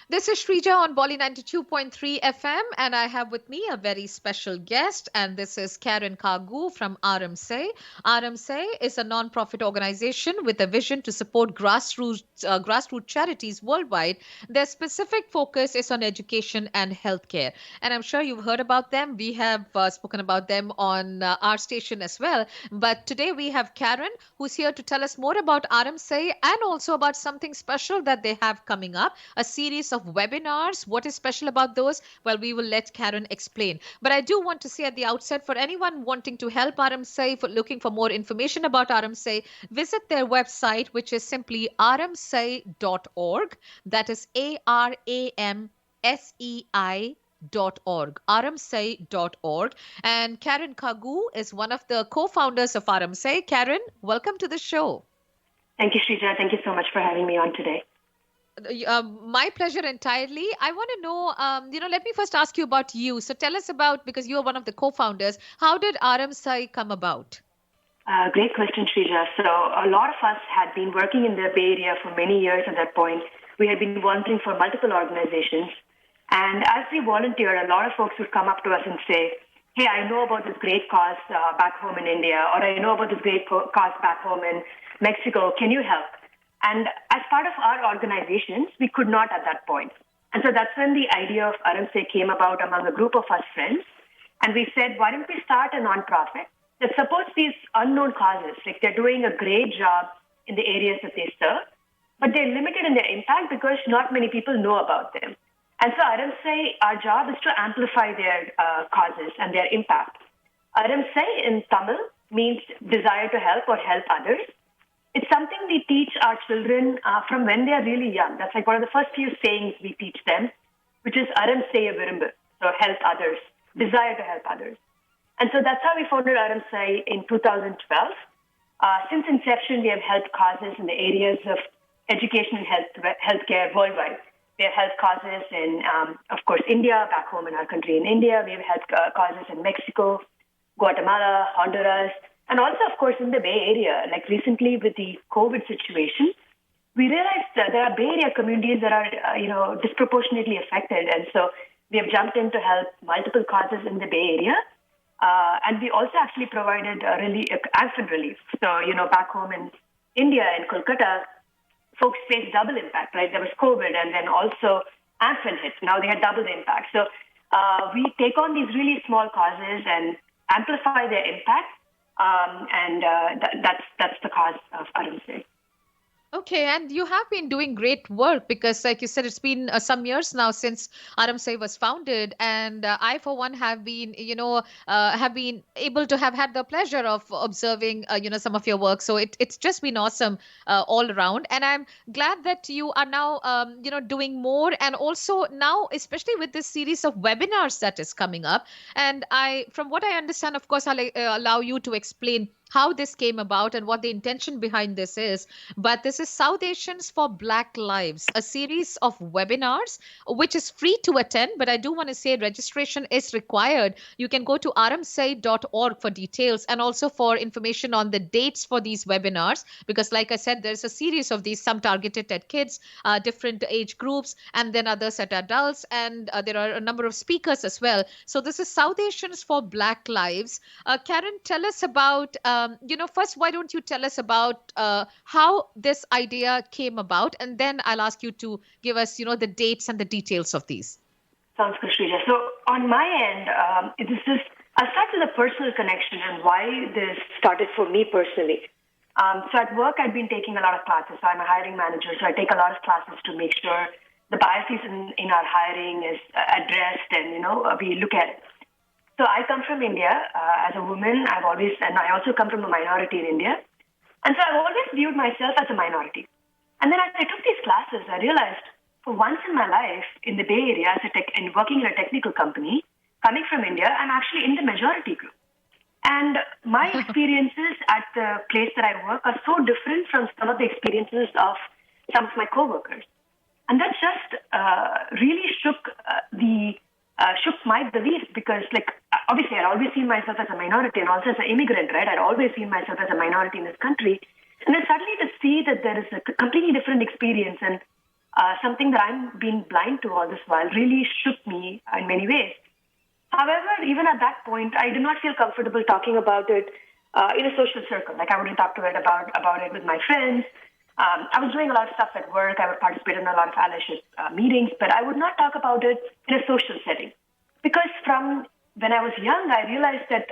This is Shreeja on Bolly 92.3 FM, and I have with me a very special guest, and this is Karen Kagu from Aram Sei. Aram Sei is a non-profit organization with a vision to support grassroots charities worldwide. Their specific focus is on education and healthcare, and I'm sure you've heard about them. We have spoken about them on our station as well. But today we have Karen, who's here to tell us more about Aram Sei and also about something special that they have coming up, a series of webinars. What is special about those? Well, we will let Karen explain. But I do want to say at the outset, for anyone wanting to help Aram Sei, for looking for more information about Aram Sei, visit their website, which is simply aramsei.org. That is ARAMSEI.org, aramsei.org. And Karen Kagu is one of the co-founders of Aram Sei. Karen, welcome to the show. Thank you, Shreeja. Thank you so much for having me on today. My pleasure entirely. I want to know, let me first ask you about you. So tell us about, because you're one of the co-founders, how did Aram Sei come about? Great question, Shreeja. So a lot of us had been working in the Bay Area for many years at that point. We had been volunteering for multiple organizations. And as we volunteered, a lot of folks would come up to us and say, hey, I know about this great cause back home in India, or I know about this great cause back home in Mexico. Can you help? And as part of our organizations, we could not at that point. And so that's when the idea of Aram Sei came about among a group of us friends. And we said, why don't we start a nonprofit that supports these unknown causes? Like, they're doing a great job in the areas that they serve, but they're limited in their impact because not many people know about them. And so Aram Sei, our job is to amplify their causes and their impact. Aram Sei in Tamil means desire to help or help others. It's something we teach our children from when they are really young. That's like one of the first few sayings we teach them, which is Aram Sei Virumbu, so help others, desire to help others. And so that's how we founded Aram Sei in 2012. Since inception, we have helped causes in the areas of education and healthcare worldwide. We have helped causes in, of course, India, back home in our country in India. We have helped causes in Mexico, Guatemala, Honduras, and also, of course, in the Bay Area. Like recently with the COVID situation, we realized that there are Bay Area communities that are, disproportionately affected. And so we have jumped in to help multiple causes in the Bay Area. And we also actually provided infant relief. So, back home in India, in Kolkata, folks faced double impact, right? There was COVID and then also infant hit. Now they had double the impact. So we take on these really small causes and amplify their impact. That's the cause of Aram Sei. Okay, and you have been doing great work because, like you said, it's been some years now since Aram Sei was founded, and I, for one, have been, have been able to have had the pleasure of observing, some of your work. So it's just been awesome all around, and I'm glad that you are now, doing more, and also now, especially with this series of webinars that is coming up. And from what I understand, of course, I'll allow you to explain how this came about and what the intention behind this is. But this is South Asians for Black Lives, a series of webinars, which is free to attend. But I do want to say registration is required. You can go to aramsei.org for details and also for information on the dates for these webinars. Because like I said, there's a series of these, some targeted at kids, different age groups, and then others at adults. And there are a number of speakers as well. So this is South Asians for Black Lives. Karen, tell us about first, why don't you tell us about how this idea came about, and then I'll ask you to give us, the dates and the details of these. Sounds good, Shreeja. So on my end, I'll start with a personal connection and why this started for me personally. So at work, I've been taking a lot of classes. So I'm a hiring manager, so I take a lot of classes to make sure the biases in our hiring is addressed and, we look at it. So I come from India as a woman. And I also come from a minority in India. And so I've always viewed myself as a minority. And then as I took these classes, I realized for once in my life in the Bay Area, and working in a technical company, coming from India, I'm actually in the majority group. And my experiences at the place that I work are so different from some of the experiences of some of my coworkers. And that just really shook my beliefs because, obviously, I'd always seen myself as a minority and also as an immigrant, right? I'd always seen myself as a minority in this country. And then suddenly to see that there is a completely different experience and something that I'm being blind to all this while, really shook me in many ways. However, even at that point, I did not feel comfortable talking about it in a social circle. Like I wouldn't talk to it about it with my friends. I was doing a lot of stuff at work. I would participate in a lot of allyship meetings, but I would not talk about it in a social setting. Because from when I was young, I realized that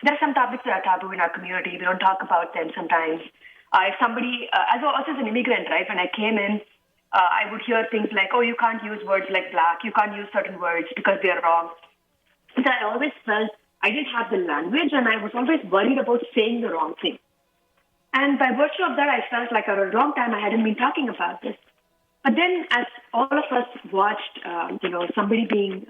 there are some topics that are taboo in our community. We don't talk about them sometimes. If somebody, as an immigrant, right, when I came in, I would hear things like, oh, you can't use words like black. You can't use certain words because they're wrong. So I always felt I didn't have the language, and I was always worried about saying the wrong thing. And by virtue of that, I felt like for a long time I hadn't been talking about this. But then, as all of us watched, somebody being,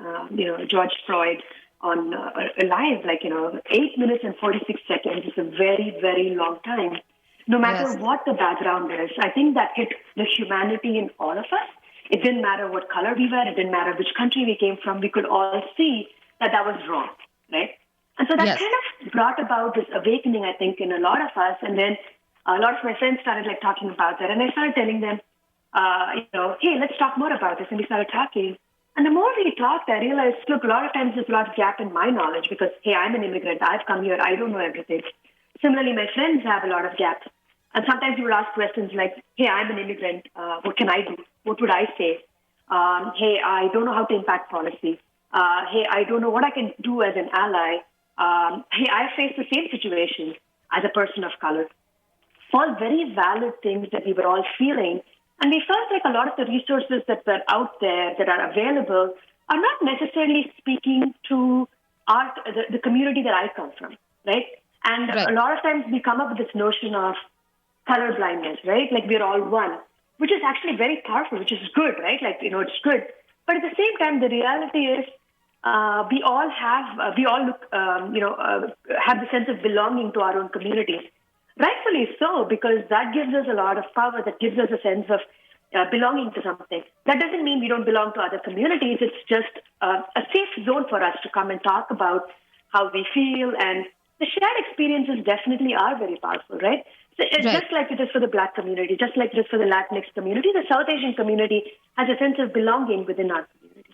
George Floyd on live, 8 minutes and 46 seconds is a very, very long time. No matter Yes. what the background is, I think that hit the humanity in all of us. It didn't matter what color we were. It didn't matter which country we came from. We could all see that was wrong, right? And so that Yes. kind of brought about this awakening, I think, in a lot of us. And then a lot of my friends started talking about that. And I started telling them, hey, let's talk more about this. And we started talking. And the more we talked, I realized, look, a lot of times there's a lot of gap in my knowledge because, hey, I'm an immigrant. I've come here. I don't know everything. Similarly, my friends have a lot of gaps. And sometimes you would ask questions like, hey, I'm an immigrant. What can I do? What would I say? Hey, I don't know how to impact policy. Hey, I don't know what I can do as an ally. Hey, I face the same situation as a person of color. All very valid things that we were all feeling. And we felt like a lot of the resources that were out there that are available are not necessarily speaking to the community that I come from, right? And Right. a lot of times we come up with this notion of color blindness, right? Like we're all one, which is actually very powerful, which is good, right? It's good. But at the same time, the reality is we all have the sense of belonging to our own communities. Rightfully so, because that gives us a lot of power, that gives us a sense of belonging to something. That doesn't mean we don't belong to other communities. It's just a safe zone for us to come and talk about how we feel. And the shared experiences definitely are very powerful, right? So it's Right. just like it is for the Black community, just like it is for the Latinx community, the South Asian community has a sense of belonging within our community.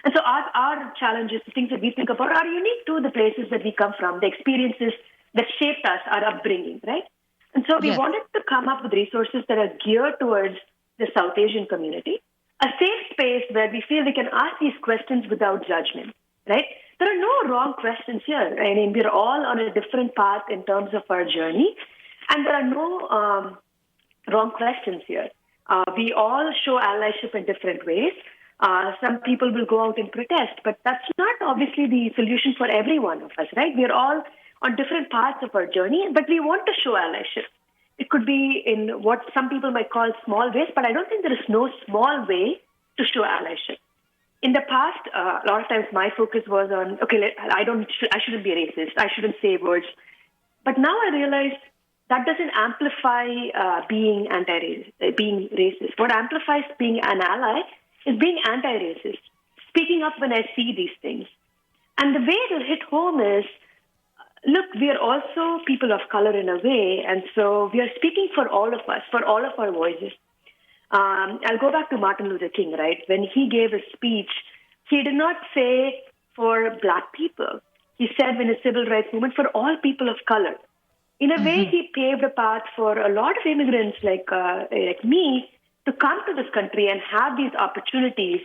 And so our challenges, the things that we think about, are unique to the places that we come from, the experiences that shaped us, our upbringing, right? And so we Yes. wanted to come up with resources that are geared towards the South Asian community, a safe space where we feel we can ask these questions without judgment, right? There are no wrong questions here. I mean, we're all on a different path in terms of our journey, and there are no wrong questions here. We all show allyship in different ways. Some people will go out and protest, but that's not obviously the solution for every one of us, right? We're all on different parts of our journey, but we want to show allyship. It could be in what some people might call small ways, but I don't think there is no small way to show allyship. In the past, a lot of times my focus was on, okay, I shouldn't be a racist. I shouldn't say words. But now I realize that doesn't amplify being being racist. What amplifies being an ally is being anti-racist, speaking up when I see these things. And the way it'll hit home is, look, we are also people of color in a way, and so we are speaking for all of us, for all of our voices. I'll go back to Martin Luther King, right? When he gave a speech, he did not say for Black people. He said in the civil rights movement for all people of color. In a way, he paved a path for a lot of immigrants like me to come to this country and have these opportunities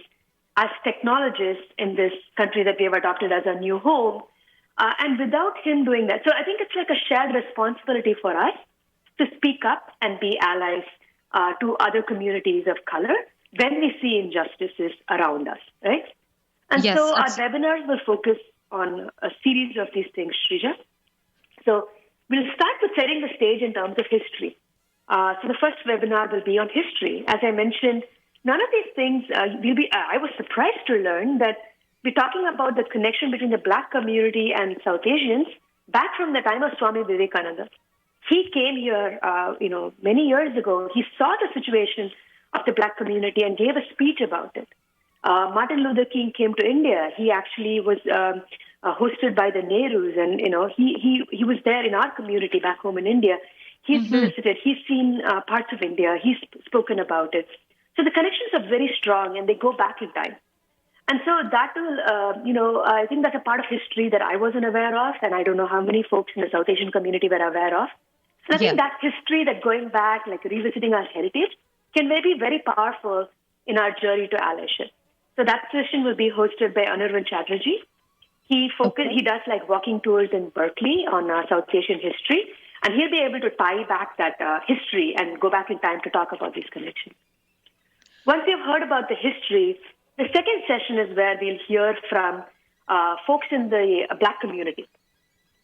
as technologists in this country that we have adopted as our new home. And without him doing that, so I think it's like a shared responsibility for us to speak up and be allies to other communities of color when we see injustices around us, right? And Yes. so our webinars will focus on a series of these things, Shreeja. So we'll start with setting the stage in terms of history. So the first webinar will be on history. As I mentioned, none of these things I was surprised to learn that we're talking about the connection between the Black community and South Asians back from the time of Swami Vivekananda. He came here, many years ago. He saw the situation of the Black community and gave a speech about it. Martin Luther King came to India. He actually was hosted by the Nehrus, and he was there in our community back home in India. He's visited. He's seen parts of India. He's spoken about it. So So the connections are very strong and they go back in time. And so that will, I think that's a part of history that I wasn't aware of, and I don't know how many folks in the South Asian community were aware of. So I Yeah. think that history, that going back, like revisiting our heritage, can maybe be very powerful in our journey to allyship. So that session will be hosted by Anirvan Chatterjee. Okay. He does like walking tours in Berkeley on South Asian history, and he'll be able to tie back that history and go back in time to talk about these connections. Once you've heard about the history, the second session is where we'll hear from folks in the Black community.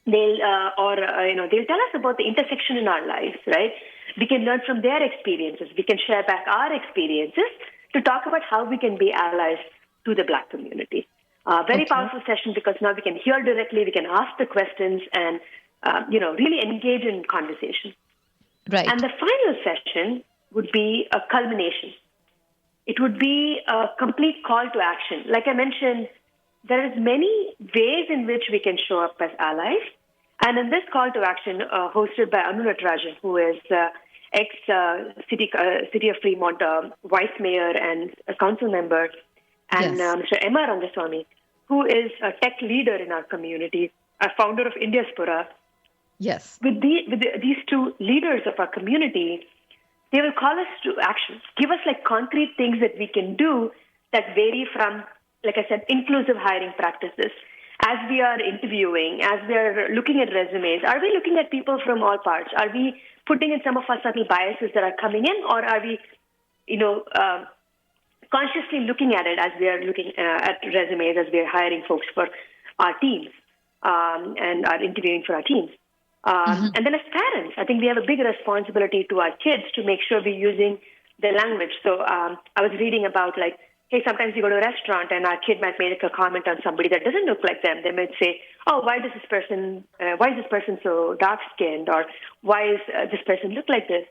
They'll tell us about the intersection in our lives, right? We can learn from their experiences. We can share back our experiences to talk about how we can be allies to the Black community. Very Okay. powerful session because now we can hear directly, we can ask the questions, and really engage in conversation. And Right. the final session would be a culmination. It would be a complete call to action. Like I mentioned, there is many ways in which we can show up as allies. And in this call to action, hosted by Anu Natarajan, who is ex-City of Fremont vice mayor and a council member, and Yes. Mr. M. R. Rangaswamy, who is a tech leader in our community, a founder of Indiaspora. Yes. These two leaders of our community, they will call us to action, give us like concrete things that we can do that vary from, like I said, inclusive hiring practices. As we are interviewing, as we are looking at resumes, are we looking at people from all parts? Are we putting in some of our subtle biases that are coming in, or are we, consciously looking at it as we are looking at resumes, as we are hiring folks for our teams and are interviewing for our teams? And then as parents, I think we have a big responsibility to our kids to make sure we're using the language. So I was reading about like, hey, sometimes you go to a restaurant and our kid might make a comment on somebody that doesn't look like them. They might say, oh, why is this person so dark skinned? Or why is this person look like this?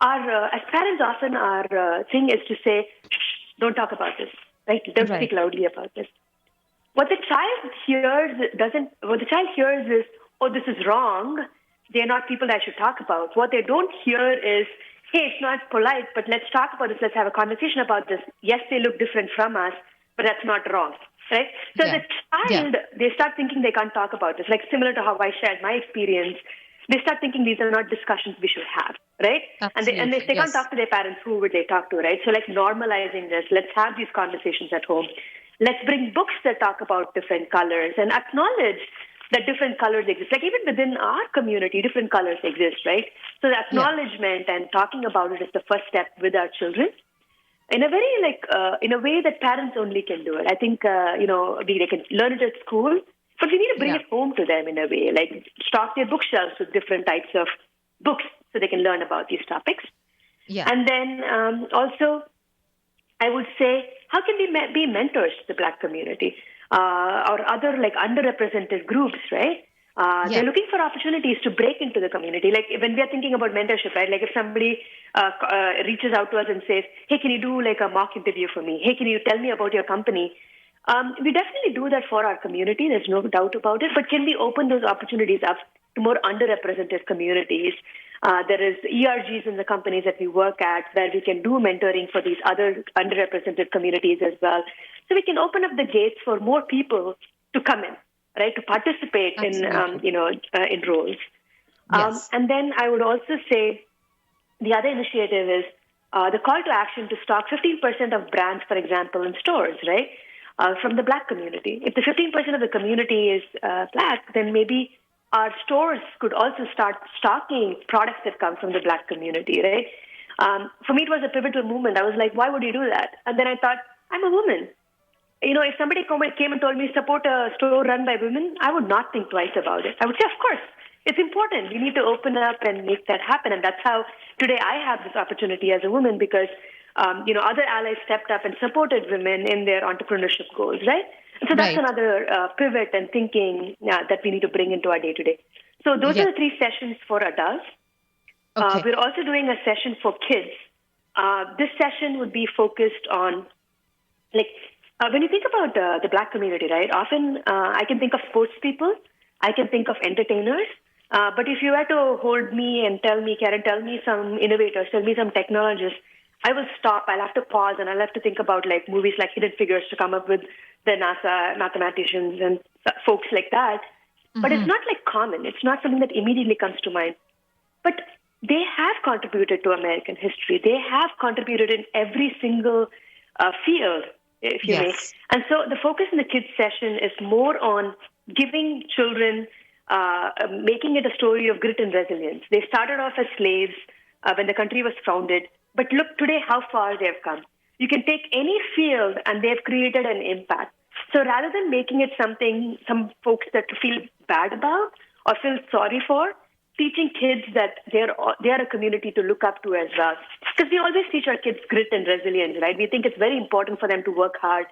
As parents, often our thing is to say, shh, don't talk about this, right? Don't speak Right. loudly about this. What the child hears is, oh, this is wrong. They're not people that I should talk about. What they don't hear is, hey, it's not polite, but let's talk about this. Let's have a conversation about this. Yes, they look different from us, but that's not wrong, right? So Yeah. the Yeah. child, they start thinking they can't talk about this, like similar to how I shared my experience. They start thinking these are not discussions we should have, right? And if Absolutely. they can't Yes. talk to their parents, who would they talk to, right? So like normalizing this, let's have these conversations at home. Let's bring books that talk about different colors and acknowledge that different colors exist. Like even within our community, different colors exist, right? So the Yeah. acknowledgement and talking about it is the first step with our children in a very in a way that parents only can do it. I think they can learn it at school, but we need to bring Yeah. it home to them in a way, like stock their bookshelves with different types of books so they can learn about these topics. Yeah. And then also, I would say, how can we be mentors to the Black community or other like underrepresented groups, right? They're Yeah. looking for opportunities to break into the community. Like when we are thinking about mentorship, right? Like if somebody reaches out to us and says, "Hey, can you do like a mock interview for me? Hey, can you tell me about your company?" We definitely do that for our community. There's no doubt about it. But can we open those opportunities up to more underrepresented communities? There is ERGs in the companies that we work at where we can do mentoring for these other underrepresented communities as well. So we can open up the gates for more people to come in, right, to participate Absolutely. in roles. Yes. And then I would also say the other initiative is the call to action to stock 15% of brands, for example, in stores, right, from the Black community. If the 15% of the community is Black, then maybe our stores could also start stocking products that come from the Black community, right? For me, it was a pivotal moment. I was like, why would you do that? And then I thought, I'm a woman. If somebody came and told me support a store run by women, I would not think twice about it. I would say, of course, it's important. We need to open up and make that happen. And that's how today I have this opportunity as a woman because, other allies stepped up and supported women in their entrepreneurship goals, right? And so that's Right. another pivot and thinking that we need to bring into our day-to-day. So those Yes. are the 3 sessions for adults. Okay. We're also doing a session for kids. This session would be focused on like when you think about the Black community, right? Often I can think of sports people, I can think of entertainers. But if you were to hold me and tell me, Karen, tell me some innovators, tell me some technologists, I will stop. I'll have to pause, and I'll have to think about like movies like Hidden Figures to come up with the NASA mathematicians and folks like that. But it's Hmm. not like common. It's not something that immediately comes to mind. But they have contributed to American history. They have contributed in every single field, if you may. Yes. And so the focus in the kids session is more on giving children, making it a story of grit and resilience. They started off as slaves when the country was founded, but look today how far they have come. You can take any field and they've created an impact. So rather than making it something some folks that feel bad about or feel sorry for, teaching kids that they're a community to look up to as well. Because we always teach our kids grit and resilience, right? We think it's very important for them to work hard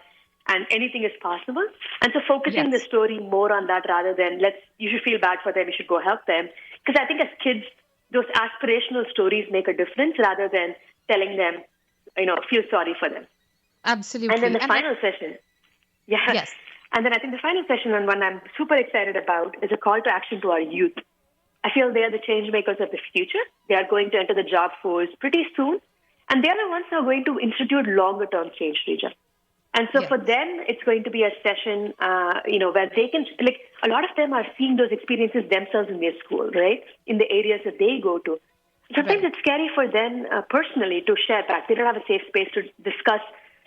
and anything is possible. And so focusing the Yes. story more on that rather than you should feel bad for them, you should go help them. Because I think as kids, those aspirational stories make a difference rather than telling them, feel sorry for them. And then Absolutely. the And like, final session, yeah. yes. And then I think the final session and one I'm super excited about is a call to action to our youth. I feel they are the change makers of the future. They are going to enter the job force pretty soon. And they are the ones who are going to institute longer term change, Rija. And so Yes. for them, it's going to be a session, where they can, like, a lot of them are seeing those experiences themselves in their school, right? In the areas that they go to. Sometimes Right. it's scary for them personally to share back. They don't have a safe space to discuss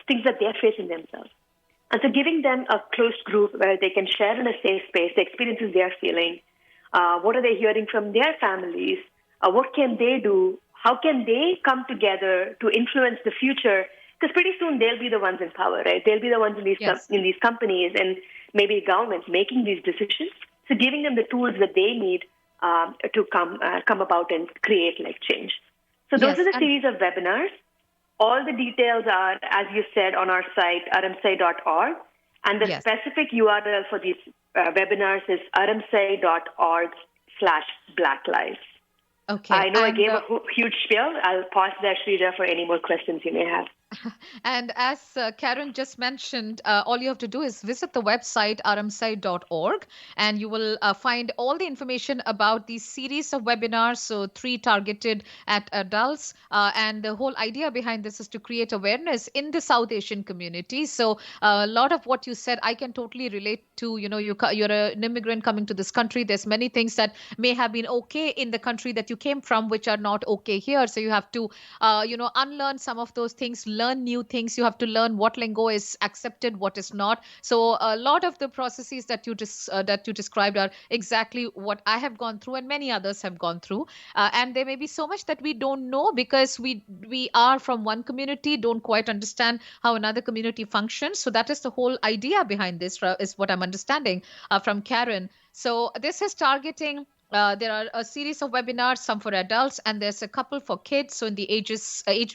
things that they're facing themselves. And so giving them a closed group where they can share in a safe space the experiences they're feeling, what are they hearing from their families, what can they do, how can they come together to influence the future? Because pretty soon they'll be the ones in power, right? They'll be the ones in Yes. these companies and maybe governments making these decisions. So giving them the tools that they need to come about and create like change. So those are Yes. the And series of webinars. All the details are, as you said, on our site, aramsei.org. And the yes. specific URL for these webinars is aramsei.org/Black Lives. Okay. I know I And gave a huge spiel. I'll pause there, Shreeja, for any more questions you may have. And as Karen just mentioned, all you have to do is visit the website aramsai.org and you will find all the information about these series of webinars. So, three targeted at adults. And the whole idea behind this is to create awareness in the South Asian community. So, a lot of what you said, I can totally relate to. You're an immigrant coming to this country. There's many things that may have been okay in the country that you came from, which are not okay here. So, you have to, unlearn some of those things, learn new things. You have to learn what lingo is accepted, what is not. So a lot of the processes that you described are exactly what I have gone through and many others have gone through. And there may be so much that we don't know because we are from one community, don't quite understand how another community functions. So that is the whole idea behind this, is what I'm understanding from Karen. So this is targeting, there are a series of webinars, some for adults, and there's a couple for kids. So in the age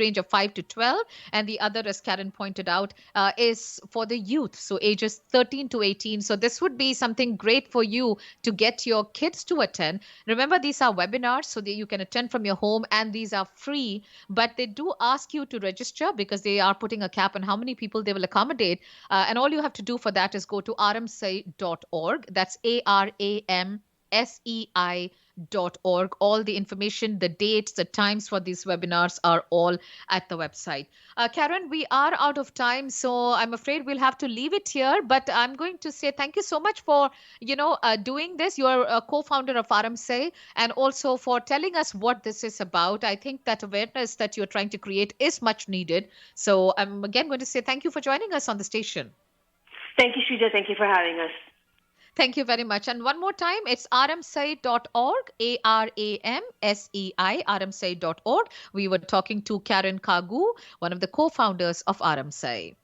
range of 5 to 12, and the other, as Karen pointed out, is for the youth, so ages 13 to 18. So this would be something great for you to get your kids to attend. Remember, these are webinars, so that you can attend from your home, and these are free. But they do ask you to register because they are putting a cap on how many people they will accommodate. And all you have to do for that is go to aramsei.org. That's aramsei.org. All the information, the dates, the times for these webinars are all at the website. Karen, we are out of time, so I'm afraid we'll have to leave it here. But I'm going to say thank you so much for doing this. You're a co-founder of Aram Sei, and also for telling us what this is about. I think that awareness that you're trying to create is much needed. So I'm again going to say thank you for joining us on the station. Thank you, Shreeja. Thank you for having us. Thank you very much. And one more time, it's aramsei.org, ARAMSEI, aramsei.org. We were talking to Karen Kagu, one of the co founders of Aram Sei.